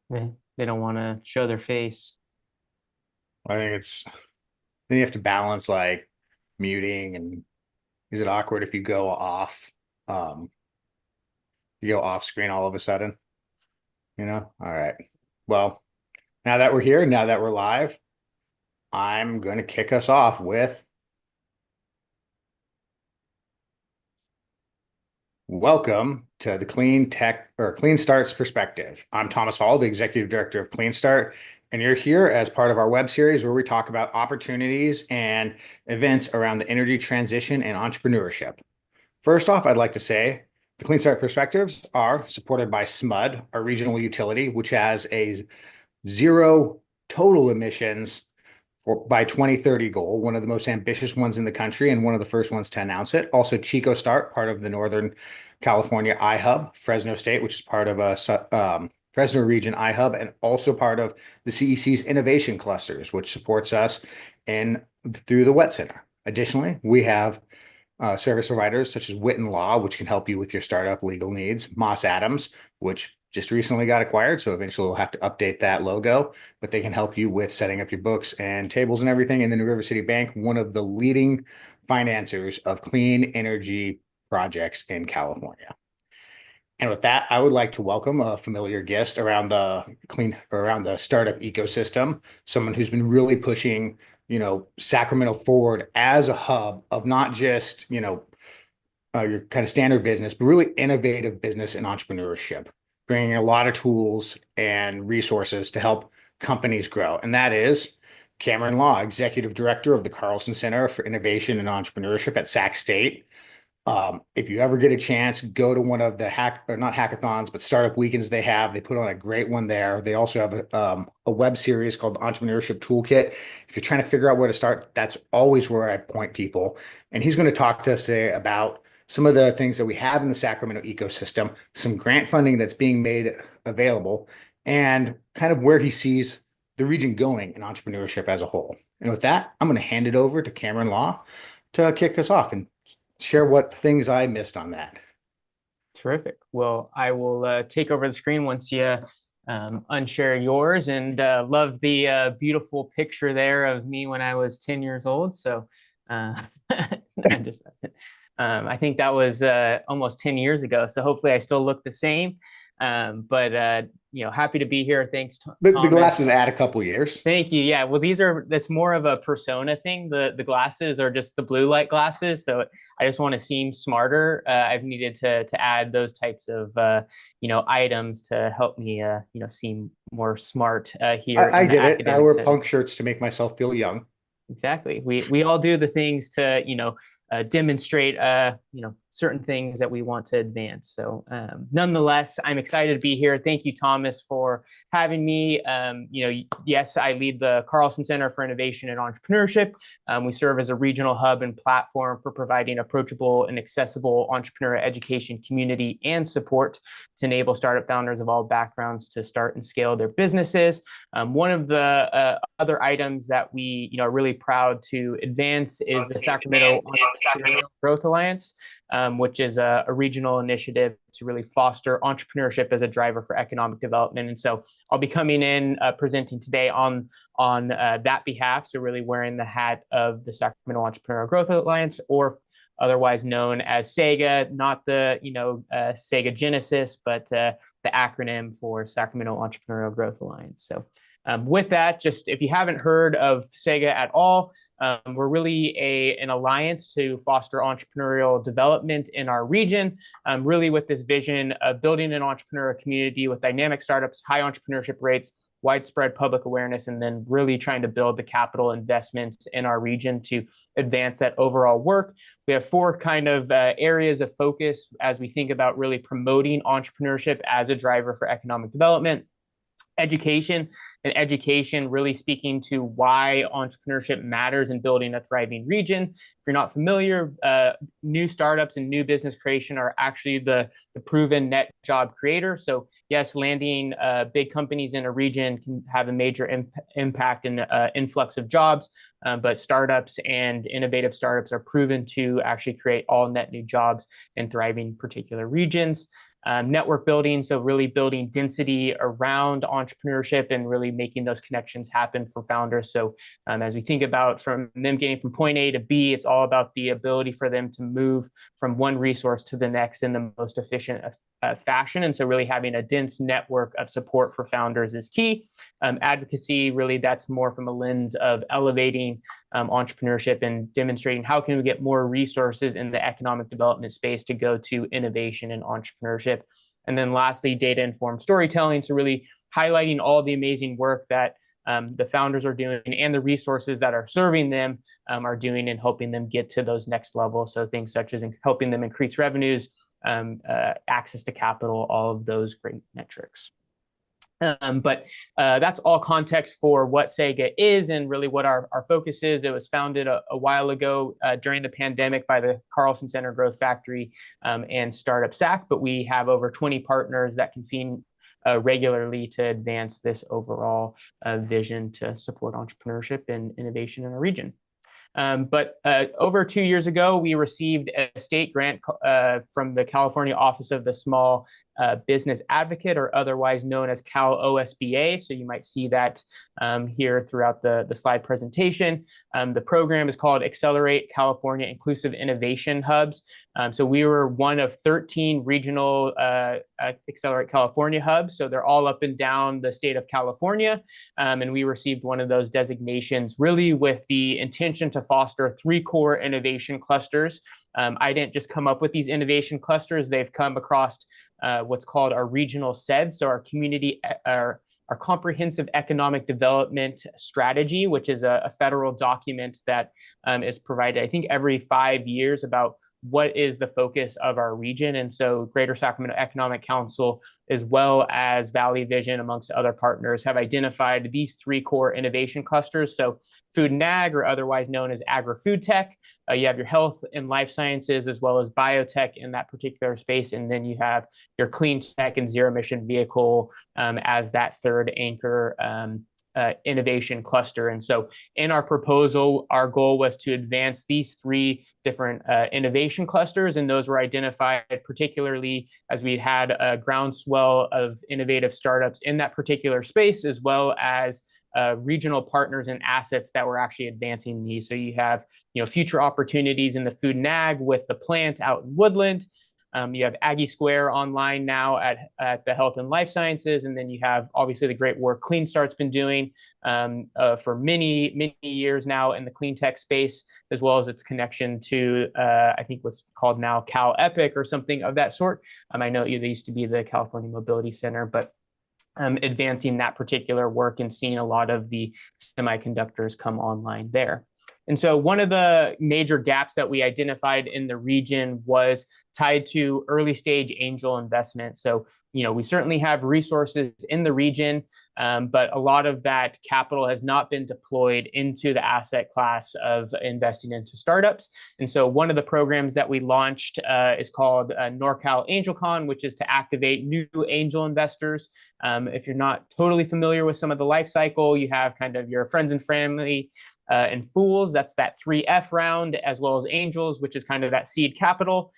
They don't want to show their face. I think then you have to balance like muting and is it awkward if um, you go off screen all of a sudden, you know? All right. Well, now that we're here, now that we're live, I'm going to kick us off with welcome to the Clean Tech or Clean Starts Perspective. I'm Thomas Hall, the Executive Director of Clean Start, and you're here as part of our web series where we talk about opportunities and events around the energy transition and entrepreneurship. First off, I'd like to say the Clean Start Perspectives are supported by SMUD, our regional utility, which has a zero total emissions by 2030 goal, one of the most ambitious ones in the country and one of the first ones to announce it. Also, Chico Start, part of the Northern California iHub, Fresno State, which is part of Fresno region iHub, and also part of the CEC's innovation clusters, which supports us in through the Wet Center. Additionally, we have service providers such as Witten Law, which can help you with your startup legal needs, Moss Adams, which just recently got acquired, so eventually we'll have to update that logo, but they can help you with setting up your books and tables and everything. And then River City Bank, one of the leading financiers of clean energy projects in California. And with that, I would like to welcome a familiar guest around the startup ecosystem, someone who's been really pushing, Sacramento forward as a hub of not just, your kind of standard business, but really innovative business and entrepreneurship, bringing a lot of tools and resources to help companies grow. And that is Cameron Law, Executive Director of the Carlsen Center for Innovation and Entrepreneurship at Sac State. If you ever get a chance, go to one of the not hackathons, but startup weekends they have. They put on a great one there. They also have a web series called Entrepreneurship Toolkit. If you're trying to figure out where to start, that's always where I point people. And he's going to talk to us today about some of the things that we have in the Sacramento ecosystem, some grant funding that's being made available, and kind of where he sees the region going in entrepreneurship as a whole. And with that, I'm going to hand it over to Cameron Law to kick us off and share what things I missed on that. Terrific. Well, I will take over the screen once you unshare yours, and love the beautiful picture there of me when I was 10 years old. So I'm just, I think that was almost 10 years ago. So hopefully I still look the same. But happy to be here. Thanks, But the Thomas. glasses add a couple years. Thank you. Yeah. Well, that's more of a persona thing. The glasses are just the blue light glasses. So I just want to seem smarter. I've needed to add those types of items to help me seem more smart here I in the get it. I academic wear setting. punk shirts to make myself feel young. Exactly. We all do the things to demonstrate certain things that we want to advance. So nonetheless, I'm excited to be here. Thank you, Thomas, for having me. Yes, I lead the Carlsen Center for Innovation and Entrepreneurship. We serve as a regional hub and platform for providing approachable and accessible entrepreneur education, community, and support to enable startup founders of all backgrounds to start and scale their businesses. One of the other items that we are really proud to advance is the Sacramento Entrepreneurial Growth Alliance, which is a regional initiative to really foster entrepreneurship as a driver for economic development. And so I'll be coming in presenting today on that behalf. So really wearing the hat of the Sacramento Entrepreneurial Growth Alliance, or otherwise known as SEGA, not the Sega Genesis, but the acronym for Sacramento Entrepreneurial Growth Alliance. So with that, just if you haven't heard of SEGA at all, we're really an alliance to foster entrepreneurial development in our region, really with this vision of building an entrepreneurial community with dynamic startups, high entrepreneurship rates, widespread public awareness, and then really trying to build the capital investments in our region to advance that overall work. We have four kind of areas of focus as we think about really promoting entrepreneurship as a driver for economic development. Education, and education really speaking to why entrepreneurship matters in building a thriving region. If you're not familiar, new startups and new business creation are actually the proven net job creator. So yes, landing big companies in a region can have a major impact and influx of jobs, but startups and innovative startups are proven to actually create all net new jobs in thriving particular regions. network building, so really building density around entrepreneurship and really making those connections happen for founders. So as we think about from them getting from point A to B, it's all about the ability for them to move from one resource to the next in the most efficient fashion. And so really having a dense network of support for founders is key. Advocacy, really that's more from a lens of elevating entrepreneurship and demonstrating how can we get more resources in the economic development space to go to innovation and entrepreneurship. And then lastly, data-informed storytelling, so really highlighting all the amazing work that the founders are doing and the resources that are serving them are doing and helping them get to those next levels. So things such as helping them increase revenues, access to capital, all of those great metrics. But that's all context for what Sega is and really what our focus is. It was founded a while ago during the pandemic by the Carlsen Center Growth Factory and Startup SAC, but we have over 20 partners that convene regularly to advance this overall vision to support entrepreneurship and innovation in our region. But over 2 years ago, we received a state grant from the California Office of the Small Business Advocate, or otherwise known as Cal OSBA. So you might see that here throughout the slide presentation. The program is called Accelerate California Inclusive Innovation Hubs. So we were one of 13 regional Accelerate California hubs. So they're all up and down the state of California. And we received one of those designations really with the intention to foster 3 core innovation clusters. I didn't just come up with these innovation clusters. They've come across what's called our regional CED, so our community, our comprehensive economic development strategy, which is a federal document that is provided, I think, every 5 years about what is the focus of our region. And so Greater Sacramento Economic Council, as well as Valley Vision, amongst other partners, have identified these 3 core innovation clusters. So food and ag, or otherwise known as agri-food tech. You have your health and life sciences, as well as biotech in that particular space. And then you have your clean tech and zero emission vehicle as that third anchor innovation cluster. And so in our proposal, our goal was to advance these 3 different innovation clusters, and those were identified particularly as we had a groundswell of innovative startups in that particular space, as well as regional partners and assets that were actually advancing these. So you have, future opportunities in the food and ag with the plant out in Woodland. You have Aggie Square online now at the Health and Life Sciences. And then you have obviously the great work Clean Start's been doing for many, many years now in the clean tech space, as well as its connection to, I think what's called now Cal Epic or something of that sort. I know they used to be the California Mobility Center, but advancing that particular work and seeing a lot of the semiconductors come online there. And so one of the major gaps that we identified in the region was tied to early stage angel investment. So, we certainly have resources in the region, but a lot of that capital has not been deployed into the asset class of investing into startups. And so one of the programs that we launched is called NorCal AngelCon, which is to activate new angel investors. If you're not totally familiar with some of the life cycle, you have kind of your friends and family and fools, that's that 3F round, as well as angels, which is kind of that seed capital.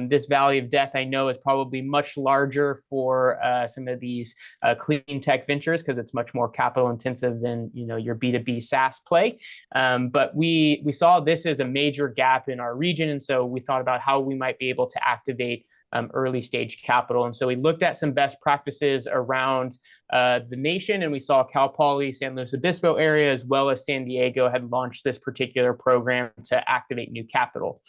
This valley of death, I know, is probably much larger for some of these clean tech ventures because it's much more capital intensive than your B2B SaaS play. But we saw this as a major gap in our region, and so we thought about how we might be able to activate early stage capital. And so we looked at some best practices around the nation, and we saw Cal Poly, San Luis Obispo area, as well as San Diego had launched this particular program to activate new capital.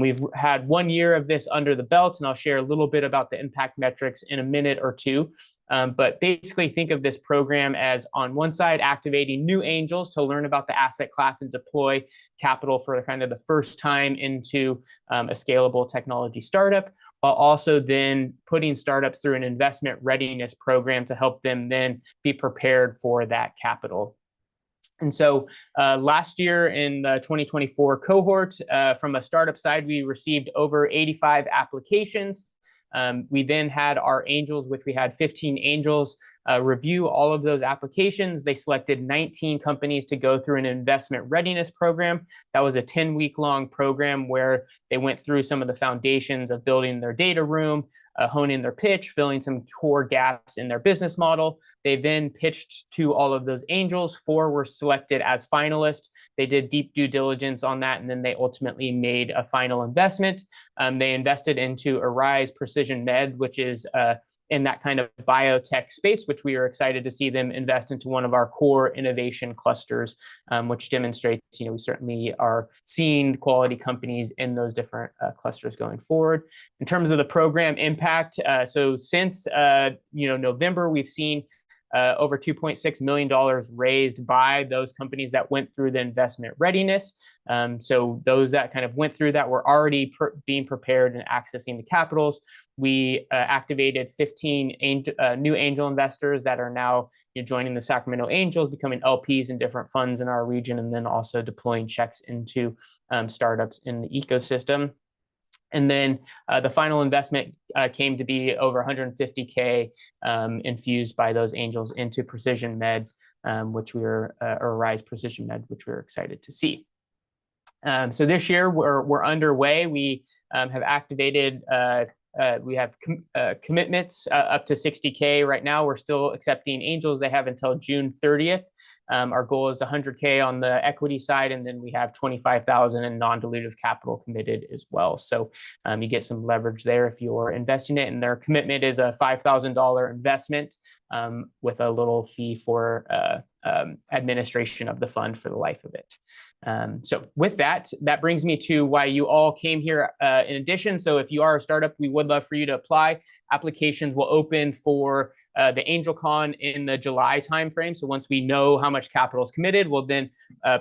We've had 1 year of this under the belt, and I'll share a little bit about the impact metrics in a minute or two. But basically think of this program as, on one side, activating new angels to learn about the asset class and deploy capital for kind of the first time into a scalable technology startup, while also then putting startups through an investment readiness program to help them then be prepared for that capital. And so last year in the 2024 cohort, from a startup side, we received over 85 applications. We then had our angels, which we had 15 angels review all of those applications. They selected 19 companies to go through an investment readiness program. That was a 10-week long program where they went through some of the foundations of building their data room, honing their pitch, filling some core gaps in their business model. They then pitched to all of those angels. 4 were selected as finalists. They did deep due diligence on that, and then they ultimately made a final investment. They invested into Arise Precision Med, which is in that kind of biotech space, which we are excited to see them invest into one of our core innovation clusters, which demonstrates, we certainly are seeing quality companies in those different clusters going forward. In terms of the program impact, so since November, we've seen over $2.6 million raised by those companies that went through the investment readiness. So those that kind of went through that were already being prepared and accessing the capitals. We activated 15 new angel investors that are now joining the Sacramento Angels, becoming LPs in different funds in our region, and then also deploying checks into startups in the ecosystem. And then the final investment came to be over $150K infused by those angels into Precision Med, which or Rise Precision Med, which we're excited to see. So this year we're underway. We have activated. We have commitments up to $60K right now. We're still accepting angels. They have until June 30th. Our goal is $100K on the equity side, and then we have $25,000 in non-dilutive capital committed as well. So you get some leverage there if you're investing it, and their commitment is a $5,000 investment with a little fee for administration of the fund for the life of it. So with that brings me to why you all came here in addition. So if you are a startup, we would love for you to apply. Applications will open for the AngelCon in the July timeframe. So once we know how much capital is committed, we'll then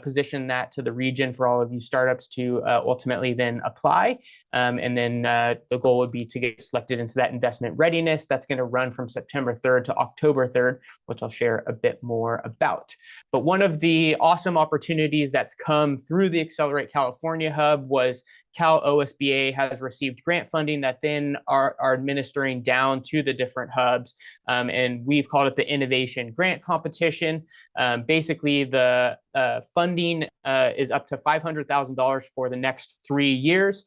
position that to the region for all of you startups to ultimately then apply. And then the goal would be to get selected into that investment readiness. That's going to run from September 3rd to October 3rd, which I'll share a bit more about. But one of the awesome opportunities that's come through the Accelerate California Hub was Cal OSBA has received grant funding that then are administering down to the different hubs. And we've called it the Innovation Grant Competition. Basically, the funding is up to $500,000 for the next 3 years.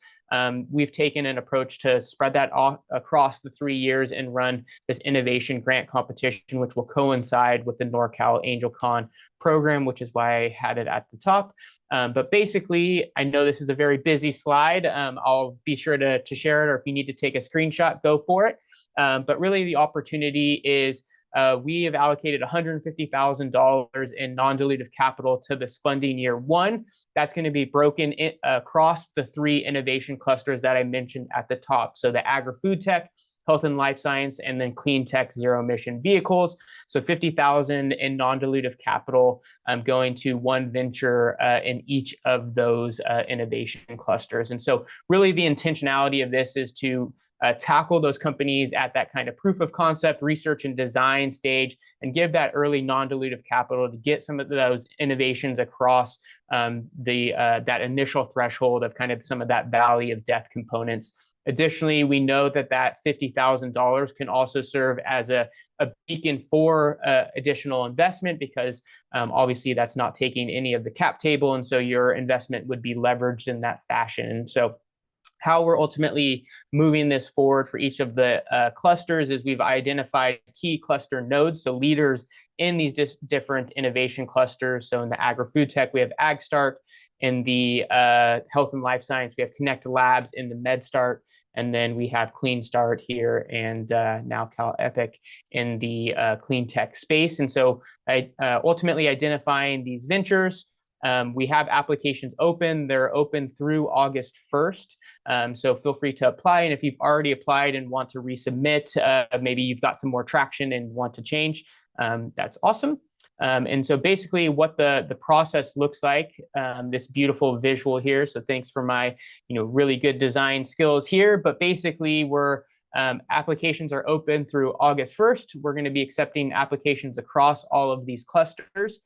We've taken an approach to spread that across the 3 years and run this Innovation Grant Competition, which will coincide with the NorCal AngelCon program, which is why I had it at the top. But basically, I know this is a very busy slide. I'll be sure to share it, or if you need to take a screenshot, go for it. But really, the opportunity is we have allocated $150,000 in non-dilutive capital to this funding year 1. That's going to be broken across the 3 innovation clusters that I mentioned at the top. So the agri-food tech, health and life science, and then clean tech zero emission vehicles. So $50,000 in non-dilutive capital going to one venture in each of those innovation clusters. And so really the intentionality of this is to tackle those companies at that kind of proof of concept, research and design stage, and give that early non-dilutive capital to get some of those innovations across that initial threshold of kind of some of that valley of death components. Additionally, we know that $50,000 can also serve as a beacon for additional investment, because obviously that's not taking any of the cap table, and so your investment would be leveraged in that fashion. And so how we're ultimately moving this forward for each of the clusters is we've identified key cluster nodes, so leaders in these different innovation clusters. So in the agri-food tech, we have AgStart. In the health and life science, we have Connect Labs. In the MedStart, and then we have Clean Start here, and now Cal Epic in the clean tech space. And so ultimately identifying these ventures, we have applications open. They're open through August 1st. So feel free to apply. And if you've already applied and want to resubmit, maybe you've got some more traction and want to change, that's awesome. And so basically what the process looks like, this beautiful visual here. So thanks for my, really good design skills here. But basically applications are open through August 1st. We're going to be accepting applications across all of these clusters.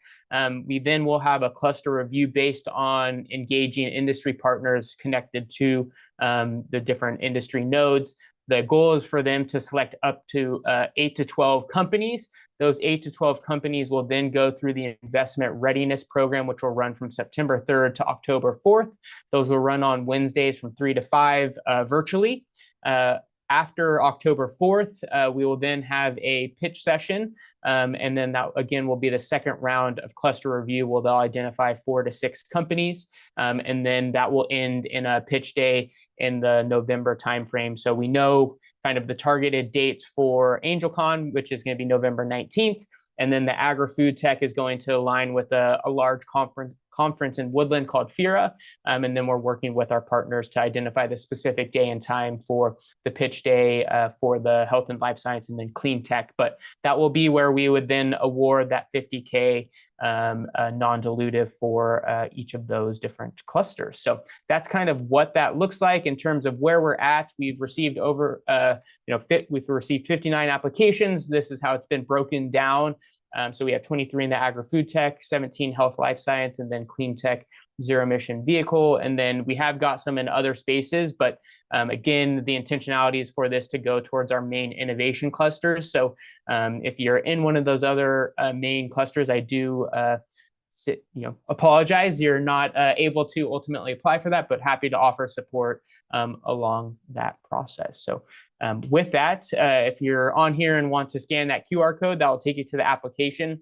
We then will have a cluster review based on engaging industry partners connected to the different industry nodes. The goal is for them to select up to 8 to 12 companies. Those 8 to 12 companies will then go through the investment readiness program, which will run from September 3rd to October 4th. Those will run on Wednesdays from 3 to 5 virtually. after October 4th, we will then have a pitch session. And then that, again, will be the second round of cluster review, where they'll identify 4 to 6 companies. And then that will end in a pitch day in the November timeframe. So we know kind of the targeted dates for AngelCon, which is going to be November 19th. And then the agri-food tech is going to align with a large conference in Woodland called FIRA. And then we're working with our partners to identify the specific day and time for the pitch day for the health and life science and then clean tech. But that will be where we would then award that $50K non-dilutive for each of those different clusters. So that's kind of what that looks like in terms of where we're at. We've received we've received 59 applications. This is how it's been broken down. So we have 23 in the agri-food tech, 17 health life science, and then clean tech, zero emission vehicle. And then we have got some in other spaces, but again, the intentionality is for this to go towards our main innovation clusters. So if you're in one of those other main clusters, I do apologize. You're not able to ultimately apply for that, but happy to offer support along that process. So with that, if you're on here and want to scan that QR code, that will take you to the application.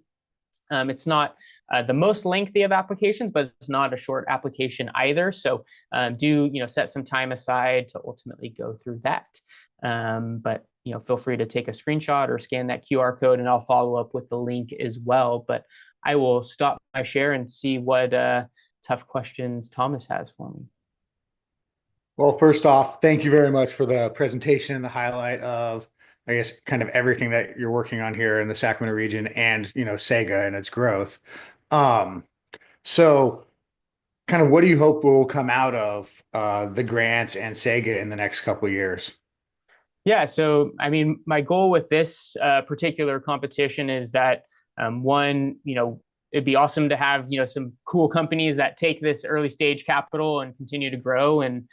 It's not the most lengthy of applications, but it's not a short application either. So do set some time aside to ultimately go through that. But feel free to take a screenshot or scan that QR code, and I'll follow up with the link as well. But I will stop my share and see what tough questions Thomas has for me. Well, first off, thank you very much for the presentation and the highlight of, I guess, kind of everything that you're working on here in the Sacramento region and, Sega and its growth. So kind of what do you hope will come out of the grants and Sega in the next couple of years? Yeah, so I mean, my goal with this particular competition is that one, it'd be awesome to have some cool companies that take this early stage capital and continue to grow and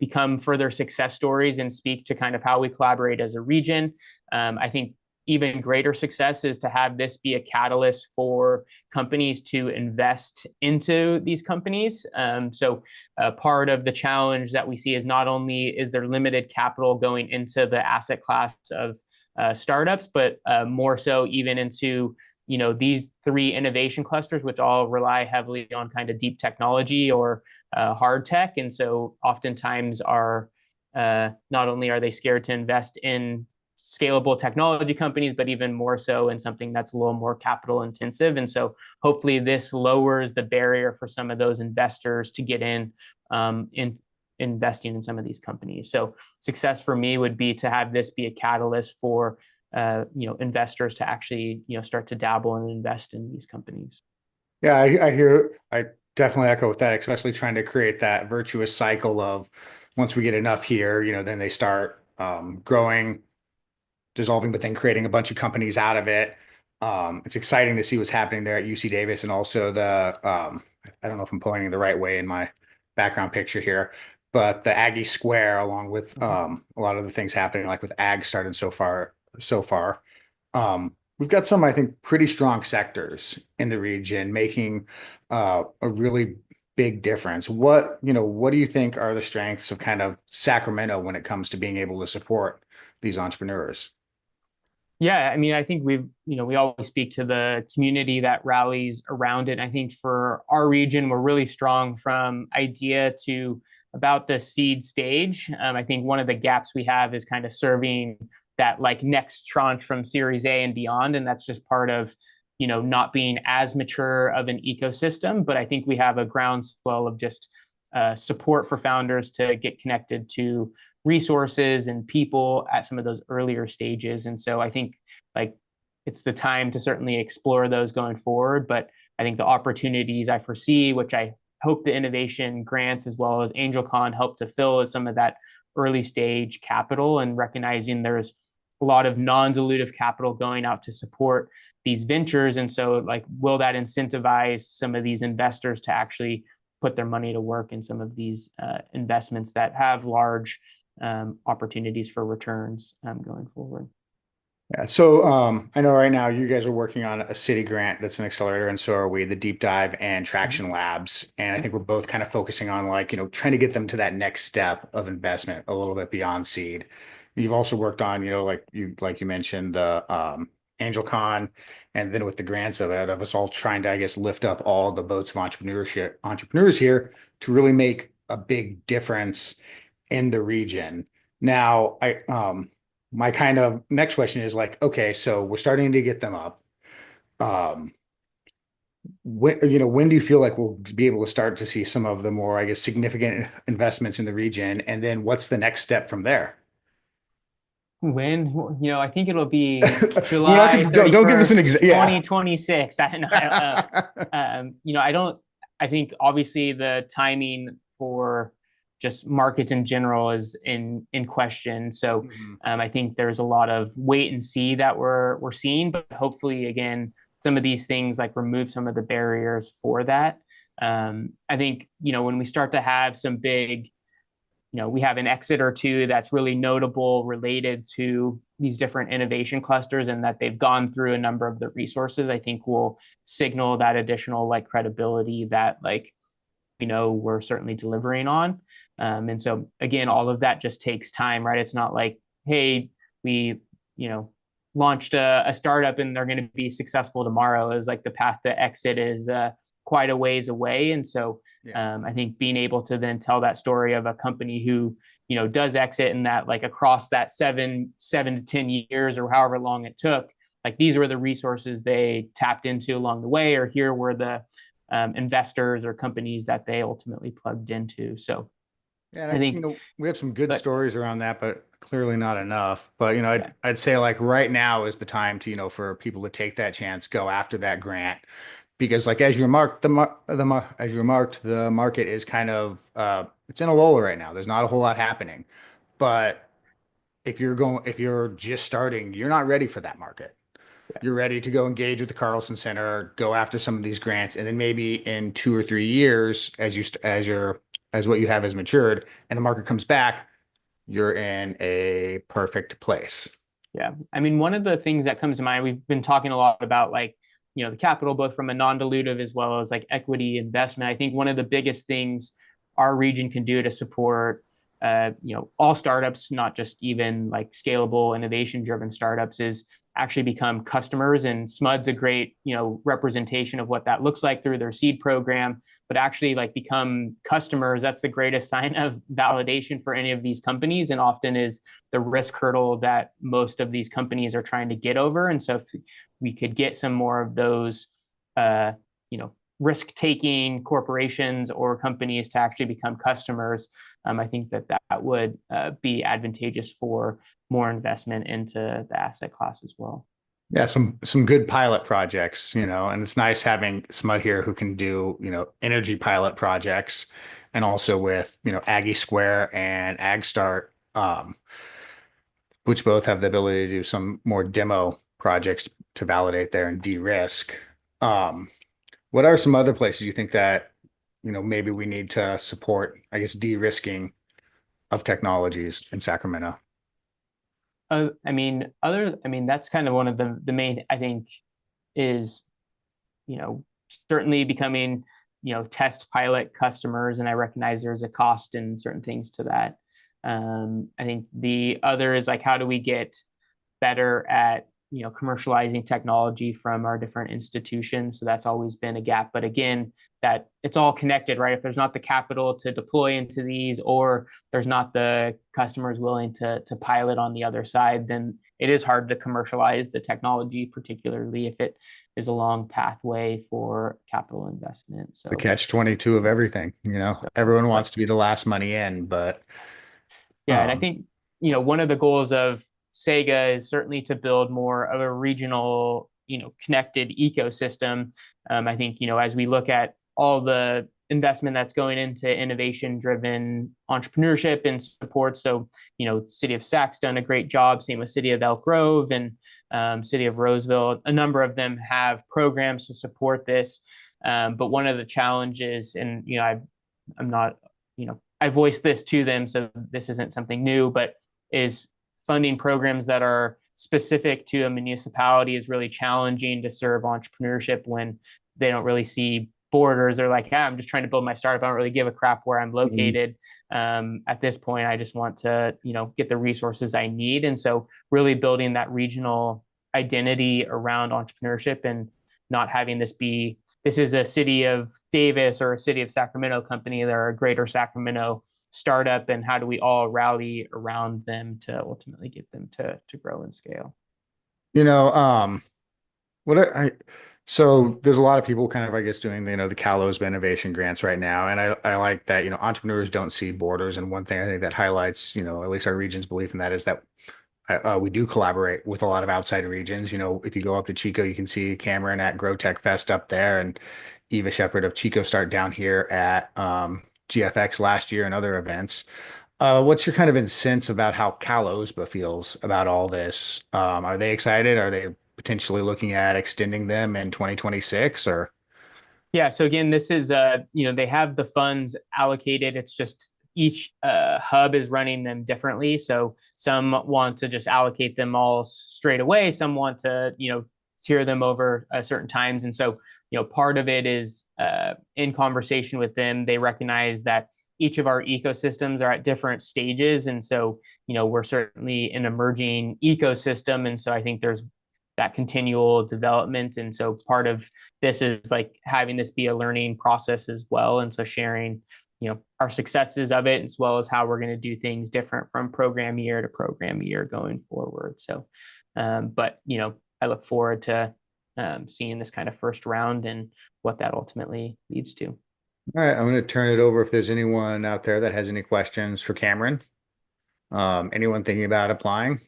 become further success stories and speak to kind of how we collaborate as a region. I think even greater success is to have this be a catalyst for companies to invest into these companies. So part of the challenge that we see is not only is there limited capital going into the asset class of startups, but more so even into these 3 innovation clusters, which all rely heavily on kind of deep technology or hard tech. And so oftentimes are not only are they scared to invest in scalable technology companies, but even more so in something that's a little more capital intensive. And so hopefully this lowers the barrier for some of those investors to get in investing in some of these companies. So success for me would be to have this be a catalyst for investors to actually start to dabble and invest in these companies. Yeah, I definitely echo with that, especially trying to create that virtuous cycle of once we get enough here, then they start growing, dissolving, but then creating a bunch of companies out of it. It's exciting to see what's happening there at UC Davis, and also I don't know if I'm pointing the right way in my background picture here, but the Aggie Square, along with a lot of the things happening, like with Ag started so far. We've got some, I think, pretty strong sectors in the region making a really big difference. What do you think are the strengths of kind of Sacramento when it comes to being able to support these entrepreneurs? Yeah, I mean, I think we always speak to the community that rallies around it. I think for our region, we're really strong from idea to about the seed stage. I think one of the gaps we have is kind of serving that like next tranche from Series A and beyond. And that's just part of, not being as mature of an ecosystem. But I think we have a groundswell of just support for founders to get connected to resources and people at some of those earlier stages. And so I think like it's the time to certainly explore those going forward. But I think the opportunities I foresee, which I hope the innovation grants as well as AngelCon help to fill, is some of that early stage capital, and recognizing there's a lot of non-dilutive capital going out to support these ventures. And so like, will that incentivize some of these investors to actually put their money to work in some of these investments that have large opportunities for returns going forward? Yeah. So I know right now you guys are working on a city grant that's an accelerator, and so are we, the Deep Dive and Mhm. Traction Labs. And I Yeah. think we're both kind of focusing on like, trying to get them to that next step of investment a little bit beyond seed. You've also worked on, like you mentioned, the Angel Con, and then with the grants of us all trying to, I guess, lift up all the boats of entrepreneurs here to really make a big difference in the region. Now, my kind of next question is like, okay, so we're starting to get them up. Um, when do you feel like we'll be able to start to see some of the more, I guess, significant investments in the region? And then what's the next step from there? When, I think it'll be We're not July gonna, don't give us an 31st, exact, yeah. 2026. I don't know. I don't, I think obviously the timing for just markets in general is in question. So Mhm. I think there's a lot of wait and see that we're seeing, but hopefully again, some of these things like remove some of the barriers for that. I think, when we start to have some big, we have an exit or two that's really notable related to these different innovation clusters and that they've gone through a number of the resources, I think will signal that additional like credibility that like, we're certainly delivering on. And so again, all of that just takes time, right? It's not like, hey, we, you know, launched a startup and they're going to be successful tomorrow. Is like the path to exit is quite a ways away. And so Yeah. I think being able to then tell that story of a company who, does exit and that like across that 7 to 10 years or however long it took, like these were the resources they tapped into along the way, or here were the investors or companies that they ultimately plugged into. So Yeah, and I think, we have some good but stories around that, but clearly not enough. But yeah, I'd say like right now is the time to, for people to take that chance, go after that grant, because like as you remarked, as you remarked, the market is kind of it's in a lull right now. There's not a whole lot happening. But if you're just starting, you're not ready for that market. yeah, You're ready to go engage with the Carlsen Center, go after some of these grants, and then maybe in 2 or 3 years, as what you have has matured, and the market comes back, you're in a perfect place. yeah. I mean, one of the things that comes to mind, we've been talking a lot about like, the capital, both from a non-dilutive as well as like equity investment. I think one of the biggest things our region can do to support, all startups, not just even like scalable innovation driven startups, is actually become customers. And SMUD's a great, representation of what that looks like through their seed program, but actually like become customers. That's the greatest sign of validation for any of these companies, and often is the risk hurdle that most of these companies are trying to get over. And so if we could get some more of those, uh, risk taking corporations or companies to actually become customers, I think that would be advantageous for more investment into the asset class as well. Yeah, some good pilot projects, and it's nice having Smut here who can do, energy pilot projects, and also with, Aggie Square and Ag Start, which both have the ability to do some more demo projects to validate there and de-risk. Um, what are some other places you think that, maybe we need to support, I guess, de-risking of technologies in Sacramento? That's kind of one of the main, I think, is, you know, certainly becoming, test pilot customers. And I recognize there's a cost and certain things to that. I think the other is like, how do we get better at, commercializing technology from our different institutions? So that's always been a gap. But again, that it's all connected, right? If there's not the capital to deploy into these, or there's not the customers willing to pilot on the other side, then it is hard to commercialize the technology, particularly if it is a long pathway for capital investment. The So, catch-22 of everything, everyone but wants to be the last money in, but yeah, and I um, think, one of the goals of Sega is certainly to build more of a regional, connected ecosystem. I think, as we look at all the investment that's going into innovation driven entrepreneurship and support. So, City of Sac's done a great job, same with City of Elk Grove and City of Roseville. A number of them have programs to support this. But one of the challenges, and, I'm not, I voiced this to them, so this isn't something new, but is funding programs that are specific to a municipality is really challenging to serve entrepreneurship when they don't really see borders. They're like, yeah, I'm just trying to build my startup. I don't really give a crap where I'm located. At this point, I just want to, get the resources I need. And so really building that regional identity around entrepreneurship and not having this is a city of Davis or a city of Sacramento company. They're a greater Sacramento startup, and how do we all rally around them to ultimately get them to grow and scale? So there's a lot of people kind of, I guess, doing, the Cal-OSBA innovation grants right now. And I like that, entrepreneurs don't see borders. And one thing I think that highlights, at least our region's belief in that is that we do collaborate with a lot of outside regions. If you go up to Chico, you can see Cameron at Grow Tech Fest up there, and Eva Shepard of Chico Start down here at GFX last year and other events. What's your kind of sense about how Cal-OSBA feels about all this? Are they excited? Are they potentially looking at extending them in 2026 or? Yeah. So again, this is, they have the funds allocated. It's just each hub is running them differently. So some want to just allocate them all straight away. Some want to, tier them over certain times. And so, part of it is in conversation with them, they recognize that each of our ecosystems are at different stages. And so, we're certainly an emerging ecosystem. And so I think there's that continual development. And so part of this is like having this be a learning process as well. And so sharing, our successes of it, as well as how we're going to do things different from program year to program year going forward. So, but, I look forward to seeing this kind of first round and what that ultimately leads to. All right. I'm going to turn it over if there's anyone out there that has any questions for Cameron. Anyone thinking about applying?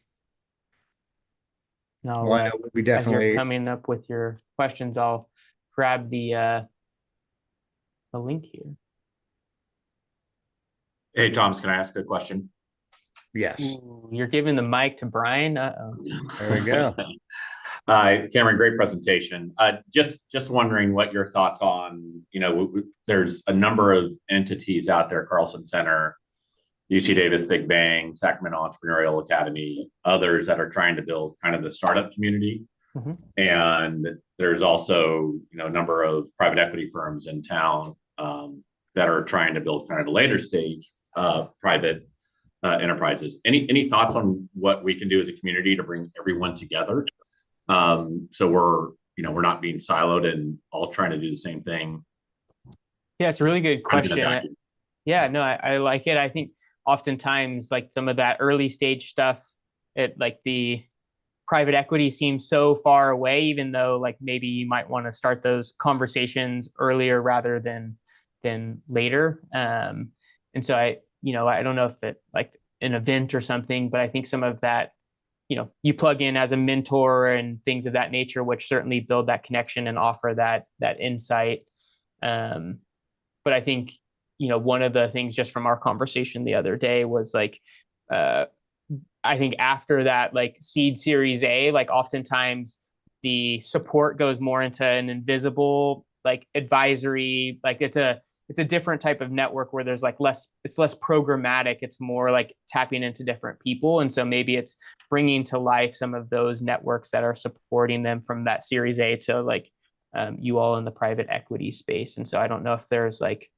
No, well, we definitely, as you're coming up with your questions, I'll grab the link here. Hey, Thomas, can I ask a question? Yes. Ooh, you're giving the mic to Brian. Uh-oh. There we go. Cameron, great presentation. Just wondering what your thoughts on, there's a number of entities out there, Carlsen Center, UC Davis, Big Bang, Sacramento Entrepreneurial Academy, others that are trying to build kind of the startup community. Mm-hmm. And there's also, a number of private equity firms in town that are trying to build kind of the later stage private enterprises. Any thoughts on what we can do as a community to bring everyone together? So we're not being siloed and all trying to do the same thing. Yeah, it's a really good question. Yeah, no, I like it. I think oftentimes like some of that early stage stuff, the private equity seems so far away, even though like maybe you might want to start those conversations earlier rather than later. And so I don't know if it like an event or something, but I think some of that, you plug in as a mentor and things of that nature, which certainly build that connection and offer that insight. But I think, one of the things just from our conversation the other day was like, I think after that, like seed series A, like oftentimes the support goes more into an invisible, like advisory, like it's a different type of network where there's like it's less programmatic. It's more like tapping into different people. And so maybe it's bringing to life some of those networks that are supporting them from that series A to like you all in the private equity space. And so I don't know if there's like,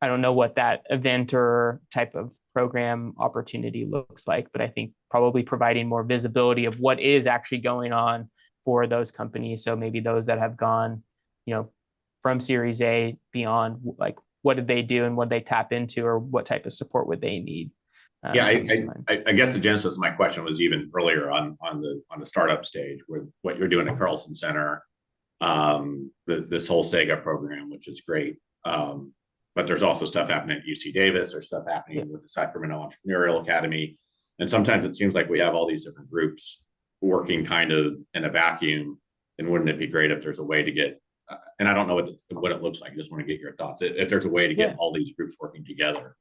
I don't know what that event or type of program opportunity looks like, but I think probably providing more visibility of what is actually going on for those companies. So maybe those that have gone, from Series A beyond, like what did they do and what they tap into, or what type of support would they need? Yeah, I guess the genesis of my question was even earlier on the startup stage with what you're doing at Carlsen Center, this whole Sega program, which is great. But there's also stuff happening at UC Davis. There's stuff happening with the Sacramento Entrepreneurial Academy. And sometimes it seems like we have all these different groups working kind of in a vacuum. And wouldn't it be great if there's a way to get, and I don't know what it looks like. I just want to get your thoughts. If there's a way to get all these groups working together.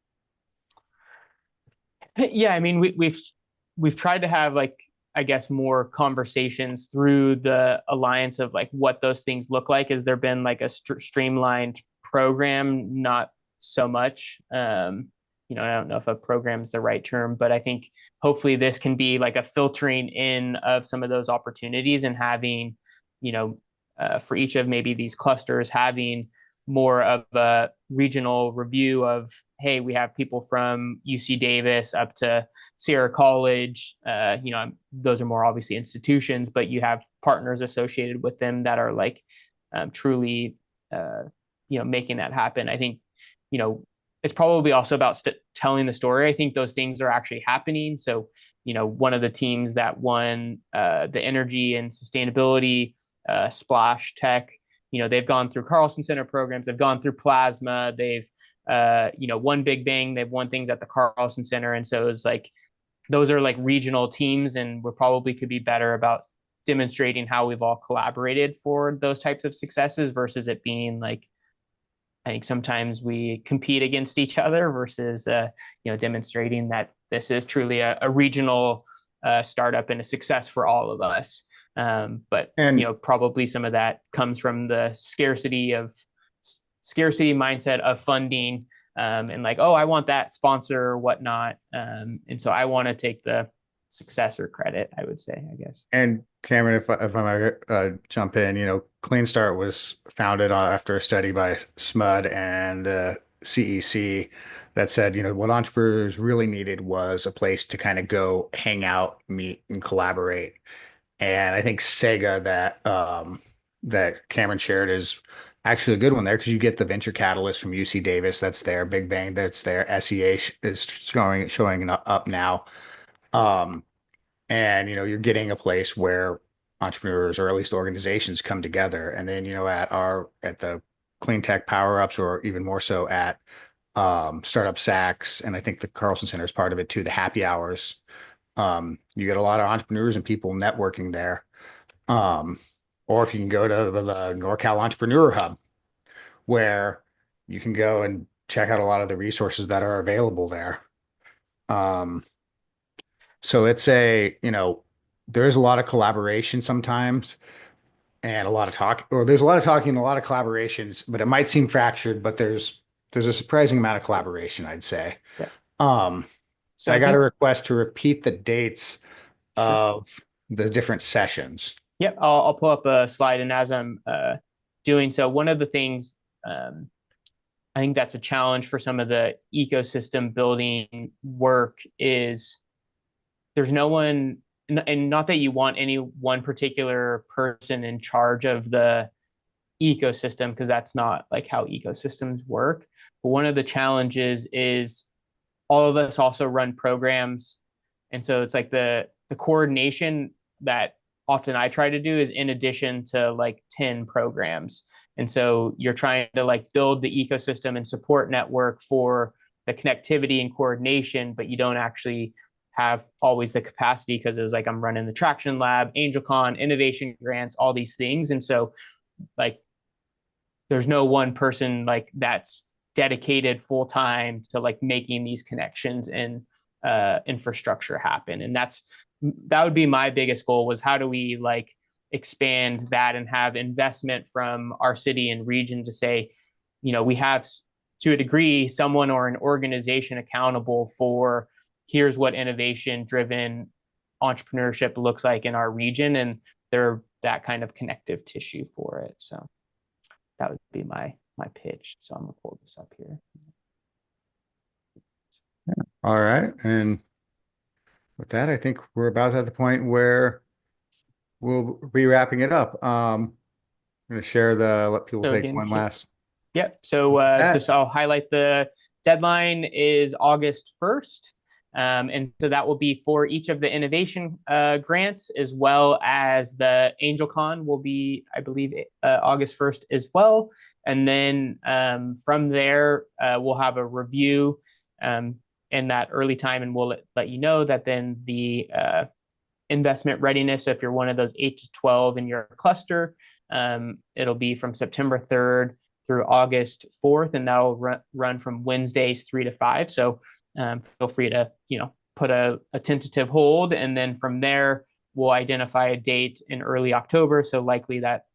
Yeah, I mean, we've tried to have like, I guess, more conversations through the alliance of like what those things look like. Has there been like a streamlined program? Not so much. I don't know if a program is the right term, but I think hopefully this can be like a filtering in of some of those opportunities, and having, for each of maybe these clusters, having more of a regional review of, hey, we have people from UC Davis up to Sierra College. Those are more obviously institutions, but you have partners associated with them that are like truly, making that happen. I think, it's probably also about telling the story. I think those things are actually happening. So, one of the teams that won the energy and sustainability Splash Tech, they've gone through Carlsen Center programs, they've gone through Plasma, they've, won Big Bang, they've won things at the Carlsen Center. And so it's like, those are like regional teams, and we probably could be better about demonstrating how we've all collaborated for those types of successes, versus it being like, I think sometimes we compete against each other versus, demonstrating that this is truly a regional startup and a success for all of us. But probably some of that comes from the scarcity mindset of funding, and like, oh, I want that sponsor or whatnot. And so I want to take the success or credit, I would say, I guess. And Cameron, if I might jump in, Clean Start was founded after a study by SMUD and the CEC that said, what entrepreneurs really needed was a place to kind of go hang out, meet, and collaborate. And I think Sega that Cameron shared is actually a good one there, because you get the venture catalyst from UC Davis that's there, Big Bang that's there, SEA is showing up now. And you're getting a place where entrepreneurs, or at least organizations, come together. And then at the Clean Tech Power Ups, or even more so at Startup Sacks, and I think the Carlsen Center is part of it too, the happy hours. You get a lot of entrepreneurs and people networking there. Or if you can go to the NorCal Entrepreneur Hub, where you can go and check out a lot of the resources that are available there. So it's there's a lot of collaboration sometimes, and a lot of talk, or there's a lot of talking and a lot of collaborations, but it might seem fractured, but there's a surprising amount of collaboration, I'd say. Yeah. So I got a request to repeat the dates Sure. of the different sessions. Yep, I'll pull up a slide, and as I'm doing so, one of the things I think that's a challenge for some of the ecosystem building work is there's no one, and not that you want any one particular person in charge of the ecosystem, because that's not like how ecosystems work. But one of the challenges is all of us also run programs. And so it's like the coordination that often I try to do is in addition to like 10 programs. And so you're trying to like build the ecosystem and support network for the connectivity and coordination, but you don't actually have always the capacity, because it was like, I'm running the Traction Lab, AngelCon, innovation grants, all these things. And so like, there's no one person like that's dedicated full time to like making these connections and infrastructure happen. And that would be my biggest goal, was how do we like expand that and have investment from our city and region to say, we have to a degree someone or an organization accountable for, here's what innovation driven entrepreneurship looks like in our region, and they're that kind of connective tissue for it. So that would be my pitch. So I'm gonna pull this up here. All right. And with that, I think we're about at the point where we'll be wrapping it up. I'm going to let people take one last. Yep. So just I'll highlight the deadline is August 1st. And so that will be for each of the innovation grants, as well as the AngelCon will be, I believe, August 1st as well. And then from there, we'll have a review in that early time, and we'll let you know that then the investment readiness. So if you're one of those 8 to 12 in your cluster, it'll be from September 3rd through August 4th, and that'll run from Wednesdays 3 to 5. So feel free to, put a tentative hold. And then from there, we'll identify a date in early October. So likely that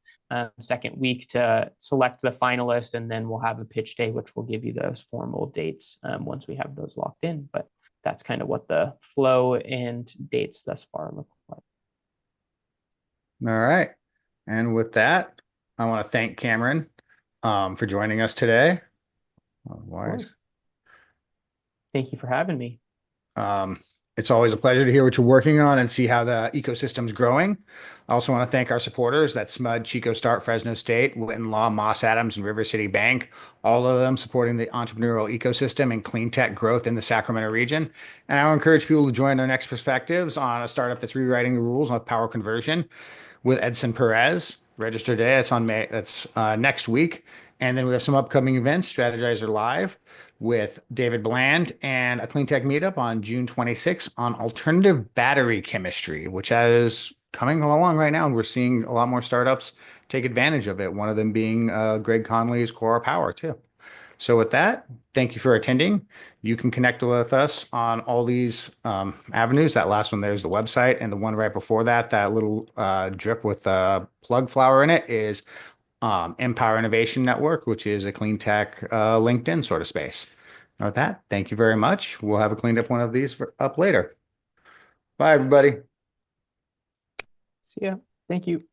second week to select the finalists, and then we'll have a pitch day, which will give you those formal dates once we have those locked in. But that's kind of what the flow and dates thus far look like. All right. And with that, I want to thank Cameron for joining us today. Thank you for having me. It's always a pleasure to hear what you're working on and see how the ecosystem's growing. I also want to thank our supporters, that's SMUD, Chico Start, Fresno State, Witten Law, Moss Adams, and River City Bank, all of them supporting the entrepreneurial ecosystem and clean tech growth in the Sacramento region. And I encourage people to join our next perspectives on a startup that's rewriting the rules of power conversion with Edson Perez. Register day, that's next week. And then we have some upcoming events, Strategizer Live with David Bland, and a clean tech meetup on June 26th on alternative battery chemistry, which is coming along right now. And we're seeing a lot more startups take advantage of it. One of them being Greg Conley's Core Power too. So with that, thank you for attending. You can connect with us on all these avenues. That last one, there's the website, and the one right before that, that little drip with plug flower in it is Empower Innovation Network, which is a clean tech LinkedIn sort of space. With that, thank you very much. We'll have a cleaned up one of these up later. Bye, everybody. See ya. Thank you.